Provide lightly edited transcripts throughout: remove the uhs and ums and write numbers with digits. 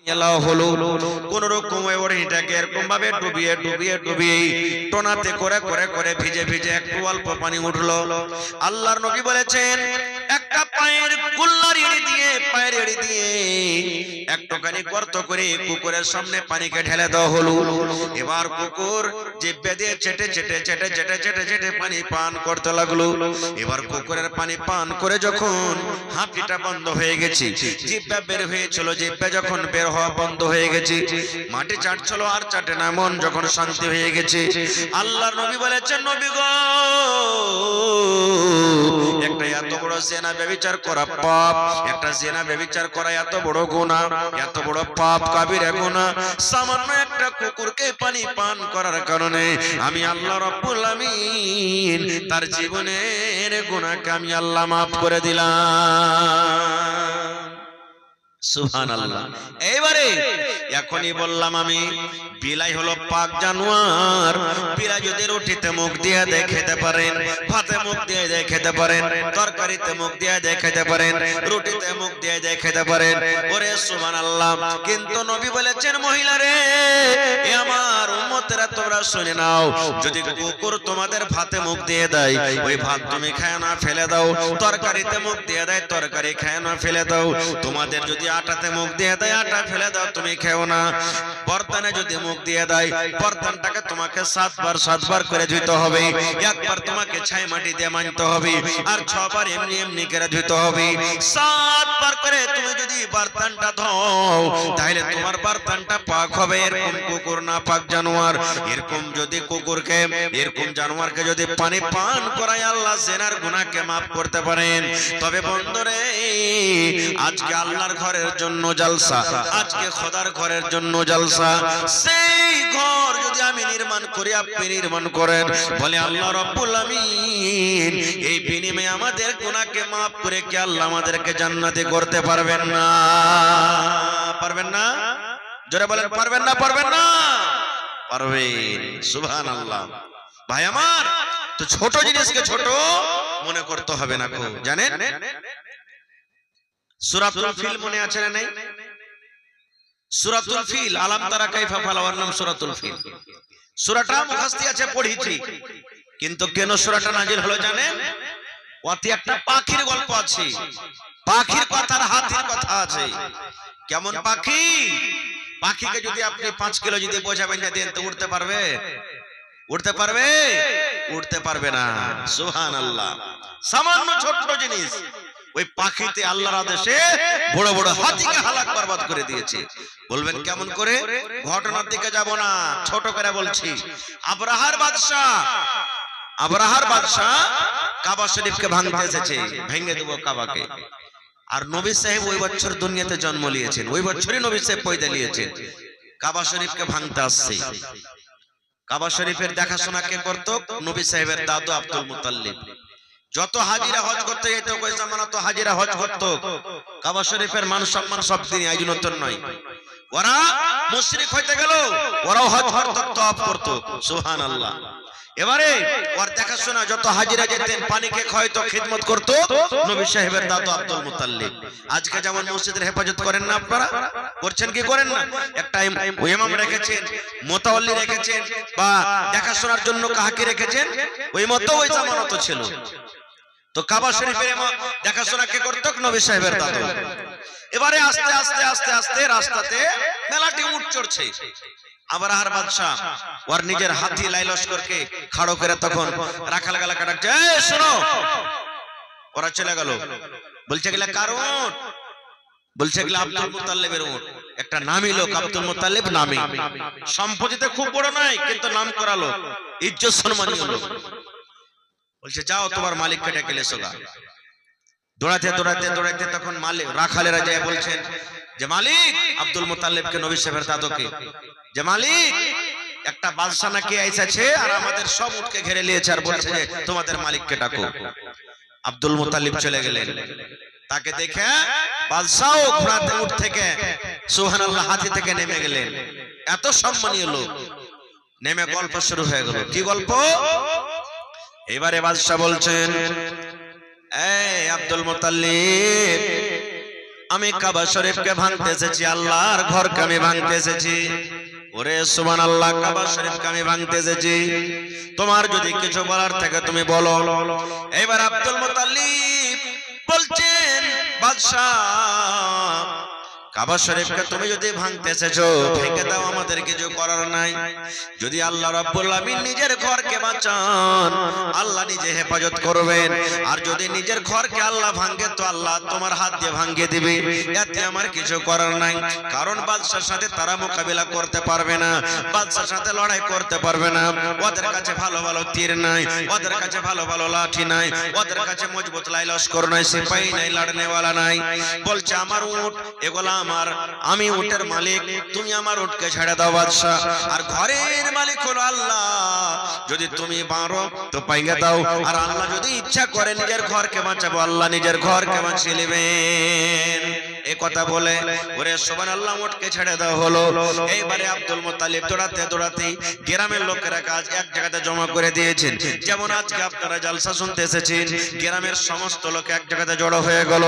Allow হলো কোন রকম ওড়িটাকে এরকম ভাবে ডুবিয়ে ডুবিয়ে ডুবিয়ে টোনাতে করে করে করে ভিজে ভিজে একটু অল্প পানি উঠলো। আল্লাহর নবী বলেছেন একটা পায়ের গুল্লার এড়ি দিয়ে পায়ের এড়ি দিয়ে একটুখানি গর্ত করে কুকুরের সামনে পানিকে ঢেলে দেওয়া হলো। এবার কুকুর জিহ্বা দিয়ে চেটে চেটে চেটে চেটে চেটে চেটে পানি পান করতে লাগলো। এবার কুকুরের পানি পান করে যখন হাঁপিটা বন্ধ হয়ে গেছে, জিহ্বা বের হয়েছিল, জিহ্বা যখন বের হওয়া বন্ধ হয়ে গেছে, মাটি চাটছিল আর চাটে না, মন যখন শান্তি হয়ে গেছে, আল্লাহর নবী বলেছেন নবী গো একটা এত বড় জেনা ব্যভিচার করা পাপ, একটা জেনা ব্যভিচার করা এত বড় গুনাহ, এত বড় পাপ কাবিরা গুনাহ, সামান্য একটা কুকুরকে পানি পান করার কারণে আমি আল্লাহ রাব্বুল আমিন তার জীবনের গুনাহকে আমি আল্লাহ মাফ করে দিলাম। সুবহানাল্লাহ। এইবারে এখনই বললাম আমি, বিলাই হলো পাক জানোয়ার। বিলাই যদি রুটিতে মুখ দিয়ে দেয় খেতে পারেন, ভাতে মুখ দিয়ে দেয় খেতে পারেন, তরকারিতে মুখ দিয়ে দেয় খেতে পারেন, রুটিতে মুখ দিয়ে দেয় খেতে পারেন। ওরে সুবহানাল্লাহ। কিন্তু নবী বলেছেন মহিলা রে, এ আমার উম্মতেরা তোমরা শুনে নাও, যদি কুকুর তোমাদের ভাতে মুখ দিয়ে দেয় ওই ভাত তুমি খায় না ফেলে দাও, তরকারিতে মুখ দিয়ে দেয় তরকারি খায় না ফেলে দাও, তোমাদের যদি আটাতে মুখ দিয়ে দেয় আটা ফেলে দাও তুমি খেও না, বর্তনে যদি মুখ দিয়ে দেয় বর্তনটাকে তোমাকে 7 বার করে ধুইতে হবে, একবার তোমাকে ছাই মাটি দিয়ে মানতে হবে, আর 6 বার এমনি এমনি করে ধুইতে হবে। 7 বার করে তুমি যদি বর্তনটা ধোও তাহলে তোমার বর্তনটা পাক হবে। এরকম কুকুর না পাক জানোয়ার, এরকম যদি কুকুরকে এরকম জানোয়ারকে যদি পানি পান করায় আল্লাহ জেনার গুনাহকে maaf করতে পারেন। তবে বন্ধুরে আজকে আল্লাহর ঘরের জন্য জলসা, আজকে খোদার ঘরের জন্য জলসা। সেই ঘর যদি আমি নির্মাণ করি আপনি নির্মাণ করেন, বলে আল্লাহ রাব্বুল আমিন এই বিনিময়ে আমাদের গুনাহকে maaf করে কি আল্লাহ আমাদেরকে জান্নাতে করতে পারবেন না? পারবেন না? জোরে বলেন পারবেন না? পারবেন না? পারবেন। সুবহানাল্লাহ। ভাই আমার, তো ছোট জিনিসকে ছোট মনে করতে হবে না। জানেন সূরাতুল ফিল মনে আছে না নাই? সূরাতুল ফিল, আলাম তারা কাইফা ফালাওয়ার নাম সূরাতুল ফিল। সূরাটা মুখস্থ আছে, পড়েছি, কিন্তু কেন সূরাটা নাজিল হলো জানেন? ওতে একটা পাখির গল্প আছে, পাখির কথার হাতির কথা আছে। কেমন পাখি? পাখিকে যদি আপনি 5 কিলো যদি বোঝা বেঁধে দেন তো উড়তে পারবে? উড়তে পারবে? উড়তে পারবে না। সুবহানাল্লাহ। সামান্য ছোট্ট জিনিস, ওই পাখিতে আল্লাহর আদেশে বড় বড় হাতিকে হালাক বরবাদ করে দিয়েছে। বলবেন কেমন করে? ঘটনার দিকে যাব না, ছোট করে বলছি। আবরাহার বাদশা কাবা শরীফকে ভাঙতে এসেছে, ভেঙে দেব কাবাকে। আর নবী সাহেব ওই বছর দুনিয়াতে জন্ম নিয়েছেন, ওই বছরই নবী সাহেব পয়দা নিয়েছেন। কাবা শরীফকে ভাঙতে আসছে। কাবা শরীফের দেখাশোনা কে করত? নবী সাহেবের দাদু আব্দুল মুতাল্লিব। যত হাজিরা হজ করতে যেত ওই জামানা তো হাজিরা হজ করত। কাবা শরীফের মান সম্মান সব দিনই আয়োজন নয়। ওরা মুশরিক হইতে গেল, ওরাও হজ করত, তওয়াফ করত। সুবহানাল্লাহ। এবারে ওর দেখাশোনা যত হাজিরা যেতেন, পানিকে খাওয়াইতো, খিদমত করত নবী সাহেবের দাদু আব্দুল মুতাল্লিব। আজকে যেমন মসজিদের হেফাজত করেন না আপনারা, করছেন কি করেন না? একটা ইমাম রেখেছেন, মুতাওয়াল্লি রেখেছেন, বা দেখাশোনার জন্য কাহাকে রেখেছেন, ওই মতো ওই জামানত ছিল। তো কাবা শরীফের দেখাশোনা কে করত? নবী সাহেবের দাদু। এবারে আস্তে আস্তে আস্তে আস্তে রাস্তাতে মেলাটি উঠ চড়ছে। আবরাহার বাদশা ওর নিজের হাতি লাইলস্করকে খাড়ো করে তখন রাখাল গালাকে ডাকছে, এই শোনো। ওরা চলে গেল। বলছে গেলে কার উট? বলছে গেলে আব্দুল মুতাল্লিবের উট। একটা নামী লোক, আব্দুল মুতাল্লিব নামী, সম্পত্তিতে খুব বড় নয় কিন্তু নাম করা লোক, ইজ্জত সম্মানীয় লোক। বলছে যাও তোমার মালিককে ডেকে এসো গা। দৌড়াতে দৌড়াতে দৌড়াতে তখন মালিক রাখালেরা যায় বলছেন যে মালিক, আব্দুল মুতাল্লিবকে নবী সাহেবের দাদুকে, যে মালিক একটা বাদশা নাকি আইসাছে আর আমাদের সব উটকে ঘিরে নিয়েছে, আর বলছে যে তোমাদের মালিককে ডাকো। আব্দুল মুতাল্লিব চলে গেলেন। তাকে দেখে বাদশাও ঘোড়াতে উঠ থেকে, সুবহানাল্লাহ, হাতি থেকে নেমে গেলেন। এত সম্মানীয় লোক, নেমে গল্প শুরু হয়ে গেল। কি গল্প? এবারে বাদশা বলছেন, এই আব্দুল মুতাল্লিব, আমি কাবা শরীফকে ভাঙতে এসেছি, আল্লাহর ঘরকে আমি ভাঙতে এসেছি। ওরে সুবহানাল্লাহ, কাবা শরীফকে আমি ভাঙতে এসেছি, তোমার যদি কিছু বলার থাকে তুমি বলো। এবার আব্দুল মুত্তালিব বলছেন, বাদশা কাবা শরীফকে তুমি যদি ভাঙতে এসেছো ভেঙে দাও, আমাদের কিছু করার নাই। যদি আল্লাহ রাব্বুল আমিন নিজের ঘরকে বাঁচান, আল্লাহ নিজে হেফাজত করবেন। আর যদি নিজের ঘরকে আল্লাহ ভাঙে তো আল্লাহ তোমার হাত দিয়ে ভাঙিয়ে দিবে, এতে আমার কিছু করার নাই। কারণ বাদশার সাথে তারা মোকাবিলা করতে পারবে না, বাদশার সাথে লড়াই করতে পারবে না। ওদের কাছে ভালো ভালো তীর নাই, ওদের কাছে ভালো ভালো লাঠি নাই, ওদের কাছে মজবুত লাই লস্কর নাই, সিপাহী নাই, লড়নেওয়ালা নাই। বলছে আমার উট এগুলা আমার, আমি উটের মালিক, তুমি আমার উটকে ছেড়ে দাও বাদশা। আর ঘরের মালিক হলো আল্লাহ, যদি তুমি মারো তো পাইয়ে দাও। আর আল্লাহ যদি ইচ্ছা করে নিজের ঘরকে বাঁচাবো, আল্লাহ নিজের ঘরকে বাঁচিয়ে নেবেন। এই কথা বলে ওরে সুবহানাল্লাহ উটকে ছেড়ে দেওয়া হলো। এইবারে আব্দুল মুত্তালিব দৌড়াতে দৌড়াতে গ্রামের লোকেরা কাজ এক জায়গাতে জমা করে দিয়েছেন। যেমন আজকে আপনারা জালসা শুনতে এসেছেন, গ্রামের সমস্ত লোক এক জায়গাতে জড়ো হয়ে গেল।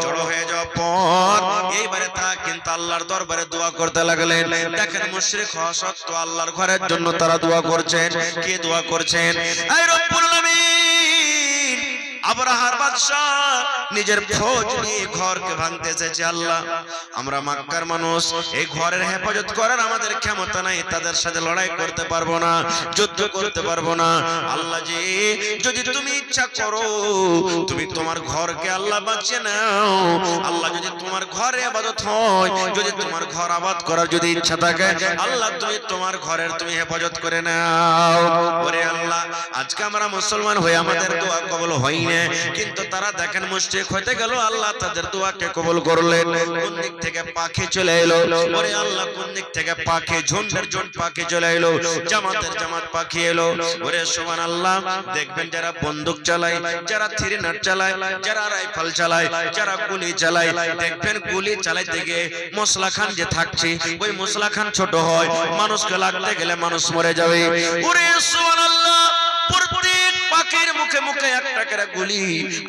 জড়ো হয়ে যাওয়ার পর এইবারে তা কিন্তু আল্লাহর দরবারে দোয়া করতে লাগলেন। দেখেন মুশরিক হওয়া সত্ত্বেও আল্লাহর ঘরের জন্য তারা দোয়া করছেন। কে দোয়া করছেন? এই রব্বুল আমিন, আবরাহার বাদশা নিজের ফৌজ নিয়ে ঘরকে ভাঙতে এসেছে। আল্লাহ, আমরা মক্কার মানুষ, এই ঘরের হেফাজত করার আমাদের ক্ষমতা নাই, তাদের সাথে লড়াই করতে পারবো না, যুদ্ধ করতে পারবো না। আল্লাহ জি, যদি তুমি ইচ্ছা করো তুমি তোমার ঘরকে আল্লাহ বাঁচিয়ে নাও। আল্লাহ যদি তোমার ঘরে ইবাদত হয়, যদি তোমার ঘর আবাদ করার যদি ইচ্ছা থাকে, আল্লাহ তুমি তোমার ঘরের তুমি হেফাজত করে নাও। ওরে আল্লাহ, আজকে আমরা মুসলমান হয়ে আমাদের দোয়া কবুল হয় না, কিন্তু তারা দেখেন মুশরিক হতে গেল, আল্লাহ তাদের দোয়াকে কবুল করলেন। কোন দিক থেকে পাখি চলে এলো, ওরে আল্লাহ কোন দিক থেকে পাখি, ঝুন্ডের ঝুন্ড পাখি চলে এলো, জামাতের জামাত পাখি এলো। ওরে সুবহানাল্লাহ, দেখবেন যারা বন্দুক চালায়, যারা থ্রি নাট চালায়, যারা রাইফেল চালায়, যারা গুলি চালায়, দেখবেন গুলি চালাইতে গিয়ে মশলা খান যে থাকছে, ওই মশলা খান ছোট হয়, মানুষকে লাগতে গেলে মানুষ মরে যাবে। ওরে সুবহানাল্লাহ, প্রত্যেক পাখির মুখে মুখে একটা করে গুলি,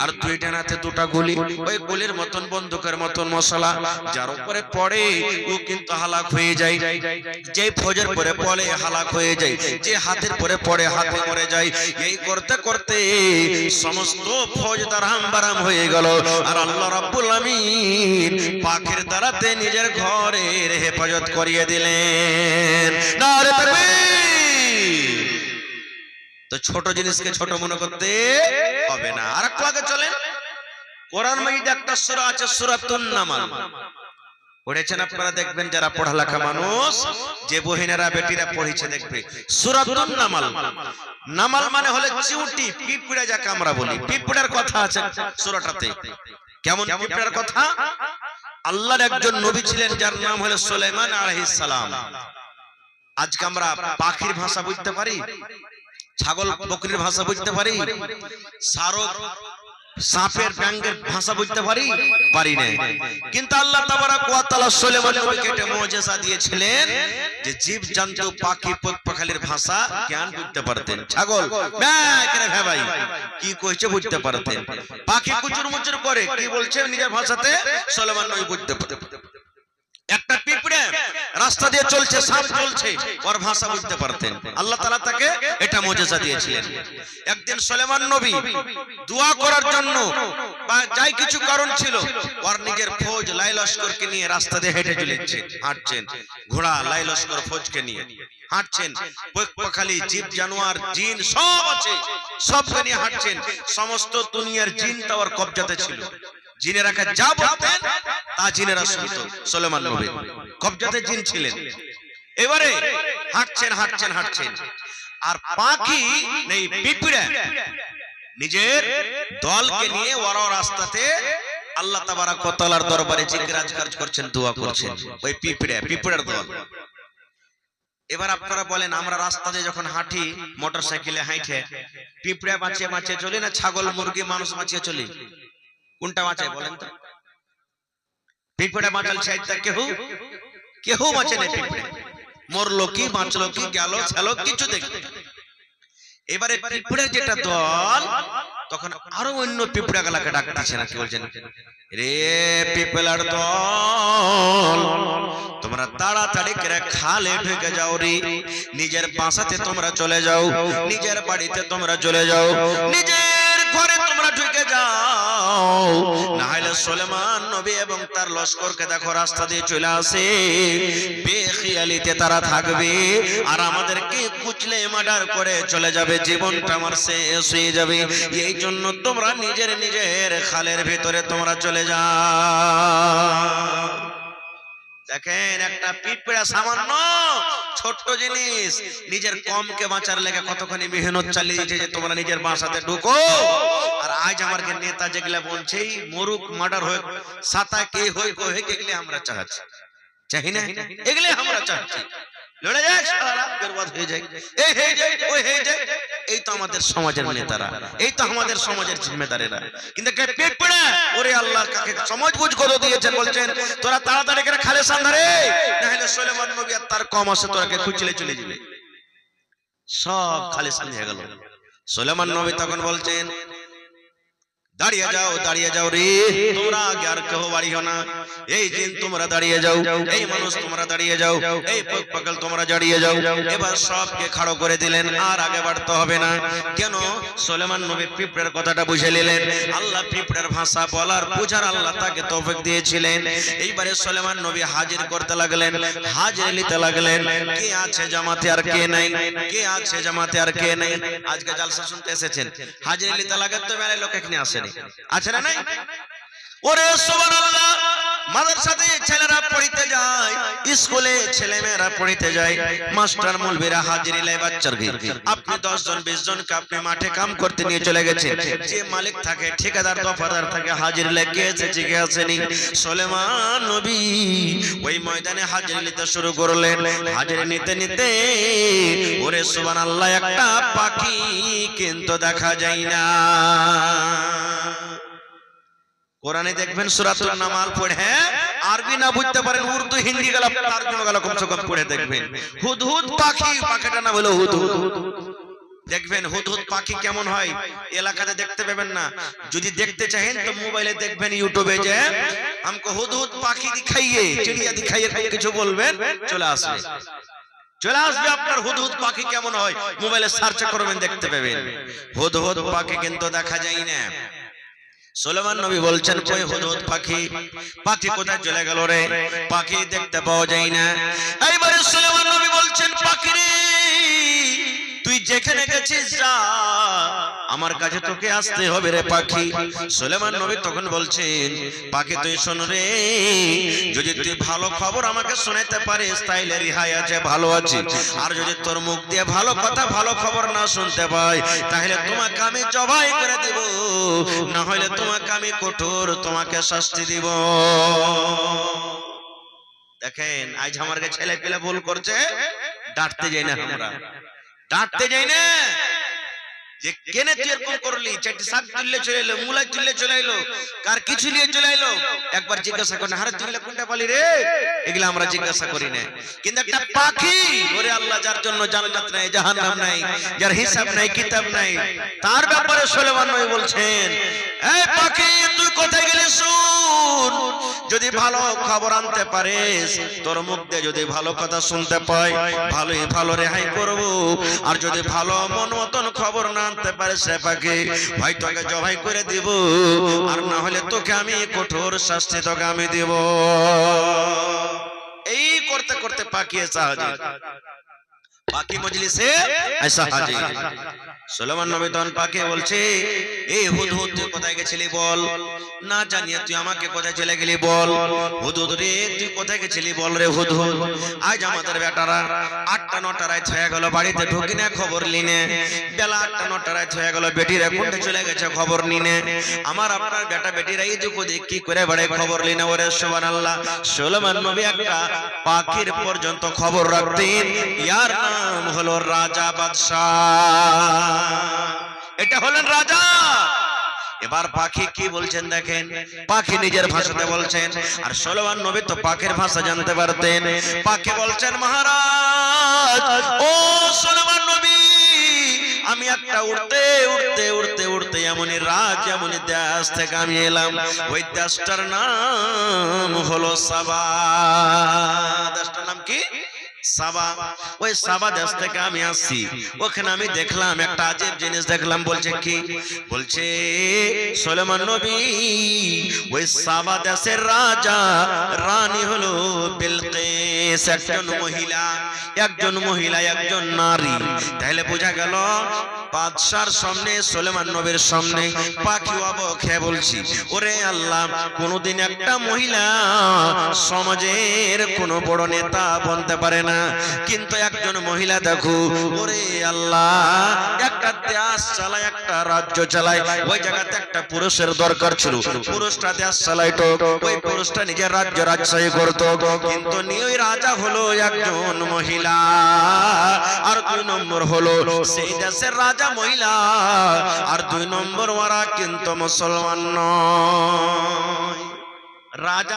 আর দুইটা নাতে দুটা গুলি। ওই গুলির মতন বন্দুকের মতন মশলা যার উপরে পড়ে ও কিন্তু হালাক হয়ে যায়, যে ফৌজের পরে পড়ে হালাক হয়ে যায়, যে হাতের পরে পড়ে হাতে মরে যায়। এই করতে করতে সমস্ত ফৌজ দারাম বারাম হয়ে গেল। আর আল্লাহ রাব্বুল আমিন পাখির দ্বারাতে নিজের ঘরের হেফাজত করিয়ে দিলেন। নারে তাকবীর। তো ছোট জিনিসকে ছোট মনে করতে হবে না। আর একটু আগে চলেন, কোরআন মাজিদে একটা সূরা আছে, সূরাতুন নামাল। পড়েছেন আপনারা? দেখবেন যারা পড়ালেখা মানুষ, যে বহিনেরা বেটিরা পড়েছে দেখবে সূরাতুন নামাল। নামাল মানে হলো চিউটি, পিঁপড়া যাকে আমরা বলি। পিঁপড়ার কথা আছে সূরাটাতে। কেমন পিঁপড়ার কথা? আল্লাহর একজন নবী ছিলেন যার নাম হলো সুলাইমান আলাইহিস সালাম। আজকে আমরা পাখির ভাষা বুঝতে পারি, ছাগল বকরির ভাষা বুঝতে পারি, সারক সাপের ব্যাঙের ভাষা বুঝতে পারি না। কিন্তু আল্লাহ তাবারাক ওয়া তাআলা সুলাইমান নবীকে একটা মুজিজা দিয়েছিলেন যে জীব জন্তু পাখি পাখালির ভাষা জ্ঞান বুঝতে পারতেন। ছাগল ব্যা করে ভাই কি কইছে বুঝতে পারতেন, পাখি কুচুর মুচুর করে কি বলছে নিজের ভাষাতে সুলাইমান নবী বুঝতে পারতেন। একটা পিঁপড়ে রাস্তা দিয়ে চলছে, সাপ চলছে, ওর ভাষা বুঝতে পারতেন। আল্লাহ তাআলা তাকে এটা মুজিজা দিয়েছিলেন। একদিন সুলাইমান নবী দোয়া করার জন্য বা যাই কিছু কারণ ছিল, ওর নিজের ফৌজ লাই লস্করকে নিয়ে রাস্তা দিয়ে হেঁটে চলেছে, হাঁটছেন। ঘোড়া লাই লস্কর ফৌজকে নিয়ে হাঁটছেন, পাখালি জীব জানোয়ার জিন সব আছে, সবকে নিয়ে হাঁটছেন। সমস্ত দুনিয়ার জিন তার কবজাতে ছিল। জিনেরা যা বলতেন তা জিনেরা শুনতো। সুলাইমান নবী কবজাতে জিন ছিলেন। এবারে হাঁটছেন হাঁটছেন হাঁটছেন, আর পাখি নেই পিঁপড়া নিজের দলকে নিয়ে ওরা রাস্তাতে আল্লাহ তাবারাক ওয়া তাআলার দরবারে জিকির আজকার করছেন, দোয়া করছেন। ওই পিঁপড়ার দল। এবার আপনারা বলেন, আমরা রাস্তা দিয়ে যখন হাঁটি মোটরসাইকেলে হাঁটে, পিঁপড়া বাঁচিয়ে বাঁচিয়ে চলি না ছাগল মুরগি মানুষ বাঁচিয়ে চলি? কোনটা বাঁচায় বলেন তো? পিঁপড়া বাঁচাল চাইতা কেউ বাঁচে না। পিঁপড়া মরলো কি বাঁচলো কি গেল ছেলো কিছু দেখবে। এবারে পিঁপড়ের যেটা দল তখন আরো অন্য পিঁপড়া গুলাকে ডাকতেছে না, কি বলছেন, রে পিঁপড়ার দল তোমরা তাড়াতাড়ি করে খালে ঢুকে যাও রে, নিজের বাসাতে তোমরা চলে যাও, নিজের বাড়িতে তোমরা চলে যাও, নিজের ঘরে তোমরা ঢুকে যাও, না হলে সুলেমান নবী এবং তার লস্করকে দেখো রাস্তা দিয়ে চলে আসে, বেখিয়ালিতে তারা থাকবে আর আমাদেরকে কুচলে মার্ডার করে চলে যাবে, জীবনটা আমার শেষ হয়ে যাবে। এই জন্য তোমরা নিজের নিজের খালের ভিতরে তোমরা চলে যাও। দেখেন একটা পিঁপড়া সামান্য ছোট্ট জিনিস নিজের কমকে বাঁচার লেগে কতখানি মেহনত চালিয়েছে যে তোমরা নিজের বাসাতে ঢুকো। আর আজ আমার নেতা যেগুলা বলছে মরুক মার্ডার হয়ে সাতা কে হয়ে হয়ে গেলে আমরা চাচ্ছি, চাই না এগুলো আমরা চাচ্ছি, লড়ে যায় সারা বরবাদ হয়ে যায়, এই হয়ে যায় ওই হয়ে যায়। এই তো আমাদের সমাজের নেতারা, এই তো আমাদের সমাজের জিম্মেদারেরা। কিন্তু পিঁপড়া ওরে আল্লাহ কাকে সমাজ বুঝ করে দিয়েছেন, বলছেন তোরা তাড়াতাড়ি করে খালে সান্ধারে, না হলে সুলেমান নবী আর তার কম আছে তোরাকে খুঁজলে চলে যাবে। সব খালে সান হয়ে গেল। সুলেমান নবী তখন বলছেন দাঁড়িয়ে যাও রে, তোমরা আগে আর কেউ বাড়িও না, এই দিন তোমরা দাঁড়িয়ে যাও, এই মানুষ তোমরা দাঁড়িয়ে যাও, এই পাগল তোমরা দাঁড়িয়ে যাও। এবার সবকে খাড়ো করে দিলেন, আর আগে বাড়তে হবে না। কেন? সুলেমান নবী পিঁপড়ার কথাটা বুঝে নিলেন, আল্লাহ পিঁপড়ার ভাষা বলার বুঝার আল্লাহ তাকে তৌফিক দিয়েছিলেন। এইবারে সুলেমান নবী হাজির করতে লাগলেন, হাজির নিতে লাগলেন, কে আছে জামাতে আর কে নাই, কে আছে জামাতে আর কে নাই। আজকে জালসা শুনতে এসেছেন, হাজির নিতে লাগে তো মেলায় লোক এখানে আসেন, আছে না নাই? ওরে সুবহানাল্লাহ, মাদ্রাসাতে ছেলেরা পড়িতে যায়, স্কুলে ছেলেমেয়েরা পড়িতে যায়, মাস্টার মুলবিরা হাজিরি লাই বাচ্চাকে। আপনি 10 জন 20 জনকে আপনি মাঠে কাম করতে নিয়ে চলে গেছেন, যে মালিক থাকে ঠিকাদার দফাদার থাকে হাজিরি লেগে এসেছে কে আসেনি। সুলেমান নবী ওই ময়দানে হাজিরি নিতে শুরু করলেন, হাজিরি নিতে নিতে ওরে সুবহানাল্লাহ একটা পাখি কিন্তু দেখা যায় না। কোরআনে দেখবেন সূরাতুন নামাল পড়ে, আরবি না বুঝতে পারেন উর্দু হিন্দি গেল তরজমা গেল কমসে কম পড়ে দেখবেন হুদহুদ পাখি, পাখিটা না বলে হুদহুদ। দেখবেন হুদহুদ পাখি কেমন হয় এলাকাতে দেখতে পাবেন না, যদি দেখতে চাহেন তো মোবাইলে দেখবেন ইউটিউবে যে हमको হুদহুদ পাখি দিখাইয়ে, চিড়িয়া দিখাইয়ে কিছু বলবেন, চলে আসবে আপনার হুদহুদ পাখি কেমন হয় মোবাইলে সার্চ করবেন দেখতে পাবেন। হুদহুদ পাখি কিন্তু দেখা যায় না। সুলেমান নবী বলছেন কই হুদহুদ পাখি, পাখি কোথায় চলে গেল রে, পাখি দেখতে পাওয়া যায় না। এইবারে সুলেমান নবী বলছেন পাখি রে তুই যেখানে গেছিস যা, আমার কাছে তোকে আসতে হবে রে পাখি। সুলেমান নবী তখন বলছেন পাখি তুই শোন রে, যদি তুই ভালো খবর আমাকে শোনাতে পারিস তাইলে রিহাই আছে, ভালো আছে, আর যদি তোর মুখ দিয়ে ভালো কথা ভালো খবর না শুনতে পাই তাহলে তোমাকে আমি জবাই করে দেব, না হলে তোমাকে আমি কঠোর তোমাকে শাস্তি দিব। দেখেন আজ আমার ছেলে পেলে ভুল করছে, ডাঁটতে যাই না, আমরা ডাঁটতে যাই না যে কেন তুই এরকম করলি, চারটি শাক তুললে চলে এলো, মুলাই তুললে চলে এলো, কার কিছু নিয়ে চলে এলো, একবার জিজ্ঞাসা করেন হারে তুই কোনটা পালি রে, এগুলা আমরা জিজ্ঞাসা করি না। কিন্তু একটা পাখি ওরে আল্লাহ যার জন্য জান্নাত নাই জাহান্নাম নাই, যার হিসাব নাই কিতাব নাই, তার ব্যাপারে সুলেমান নবী বলছেন এই পাখি তুই কোথায় গেলি শুন, যদি ভালো খবর আনতে পারিস তোর মুখ দিয়ে যদি ভালো কথা শুনতে পাই ভালোই ভালো রেহাই করব, আর যদি ভালো মন মতন খবর না আনতে পারিস সে পাখি ভাই তোকে জবাই করে দিব, আর না হলে তোকে আমি কঠোর শাস্তি তোকে আমি দেব। এই করতে করতে পাখি এসে হাজির, পাখি মজলিসে এসে হাজির। সুলেমান নবী তখন পাখি বলছে এই হুদহুদ তুই কোথায় গেছিলি বল, না জানিয়ে তুই আমাকে কোথায় চলে গেলি বল, হুদহুদ রে তুই কোথায় গেছিলি বল রে হুদহুদ। আজ আমাদের বেটারা 8টা 9টা রাত হয়ে গেল বাড়িতে ঢুকি না খবর নিনে, বেলা 8টা 9টা রাত হয়ে গেল বেটিরা কোনটা চলে গেছে খবর নিনে, আমার আপনার বেটা বেটিরা এই দুঃখ দেখ কি করে বাড়ে খবর নিনে। ওরে সুবহানাল্লাহ, সুলেমান নবী একটা পাখির পর্যন্ত খবর রাখতেন, ইয়ার নাম হলো রাজা বাদশাহ, এটা হলেন রাজা। এবার পাখি কি বলছেন দেখেন, পাখি নিজের ভাষাতে বলছেন, আর সুলেমান নবী তো পাখির ভাষা জানতে পারতেন। পাখি বলছেন মহারাজ ও সুলেমান নবী আমি একটা উড়তে উড়তে উড়তে উড়তে এমনই রাজ এমনই দেশ থেকে আমি এলাম। ওই দেশটার নাম হলো সাবা। দেশটার নাম কি? সাবা। ওই সাবা দেশ থেকে আমি আসছি। ওখানে আমি দেখলাম একটা আজব জিনিস দেখলাম। বলছে কি? বলছে সুলাইমান নবী ওই সাবা দেশের রাজা রানী হলো বিলকিস, একজন মহিলা, একজন মহিলা, একজন নারী। তাহলে বোঝা গেল বাদশার সামনে সুলাইমান নবীর সামনে পাখি অবাক হয়ে বলছি, ওরে আল্লাহ, কোনদিন একটা মহিলা সমাজের কোন বড় নেতা বনতে পারে না, কিন্তু একজন মহিলা দেখো, ওরে আল্লাহ, একটা দেশ চালায়, একটা রাজ্য চালায়। ওই জায়গাতে একটা পুরুষের দরকার ছিল, পুরুষটা দেশ চালাইতো, ওই পুরুষটা নিজের রাজ্য রাজশাহী করতো, কিন্তু ওই রাজা হলো একজন মহিলা। আর 2 নম্বর হলো সেই দেশের রাজা মহিলা, আর 2 নম্বর ওরা কিন্তু মুসলমান নয়। রাজা